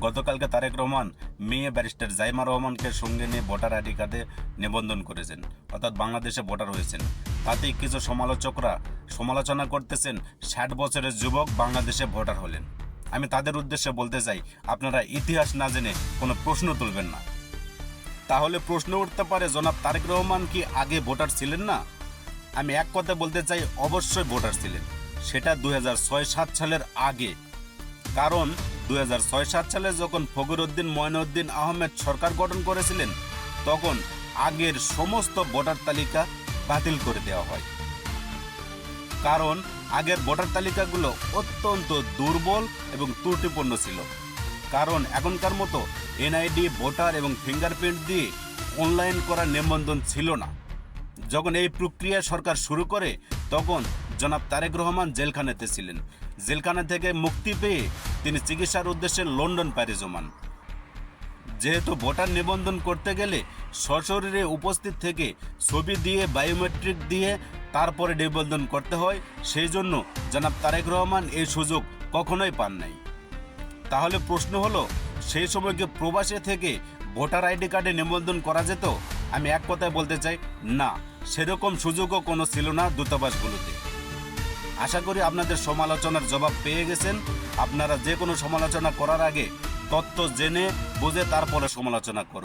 গতকালকে তারেক রহমান মেয়ে ব্যারিস্টার জাইমা রহমানকে সঙ্গে নিয়ে ভোটার আইডি কার্ডে নিবন্ধন করেছেন, অর্থাৎ বাংলাদেশে ভোটার হয়েছেন। তাতেই কিছু সমালোচকরা সমালোচনা করতেছেন 60 বছরের যুবক বাংলাদেশে ভোটার হলেন। আমি তাদের উদ্দেশ্যে বলতে চাই, আপনারা ইতিহাস না জেনে কোনো প্রশ্ন তুলবেন না। তাহলে প্রশ্ন উঠতে পারে, জনাব তারেক রহমান কি আগে ভোটার ছিলেন না? আমি এক কথা বলতে চাই, অবশ্যই ভোটার ছিলেন। সেটা 2006-07 সালের আগে। কারণ 2006-07 সালে যখন ফখরুদ্দিন মঈনুদ্দিন আহমেদ সরকার গঠন করেছিলেন, তখন আগের সমস্ত ভোটার তালিকা বাতিল করে দেওয়া হয়। কারণ আগের ভোটার তালিকাগুলো অত্যন্ত দুর্বল এবং ত্রুটিপূর্ণ ছিল। কারণ এখনকার মতো এনআইডি, ভোটার এবং ফিঙ্গারপ্রিন্ট দিয়ে অনলাইন করা নিবন্ধন ছিল না। যখন এই প্রক্রিয়া সরকার শুরু করে, তখন জনাব তারেক রহমান জেলখানাতে ছিলেন। জেলখানা থেকে মুক্তি পেয়ে তিনি চিকিৎসার উদ্দেশ্যে লন্ডন পাড়ি জমান। যেহেতু ভোটার নিবন্ধন করতে গেলে সশরীরে উপস্থিত থেকে ছবি দিয়ে বায়োমেট্রিক দিয়ে তারপরে নিবন্ধন করতে হয়, সেই জন্য জনাব তারেক রহমান এই সুযোগ কখনোই পান নাই। তাহলে প্রশ্ন হলো, সেই সময় কি প্রবাসে থেকে ভোটার আইডি কার্ডে নিবন্ধন করা যেত? আমি এক কথায় বলতে চাই, না, সেরকম সুযোগও কোনো ছিল না দূতাবাসগুলোতে। আশা করি আপনাদের সমালোচনার জবাব পেয়ে গেছেন। আপনারা যে কোনো সমালোচনা করার আগে তথ্য জেনে বুঝে তারপরে সমালোচনা করুন।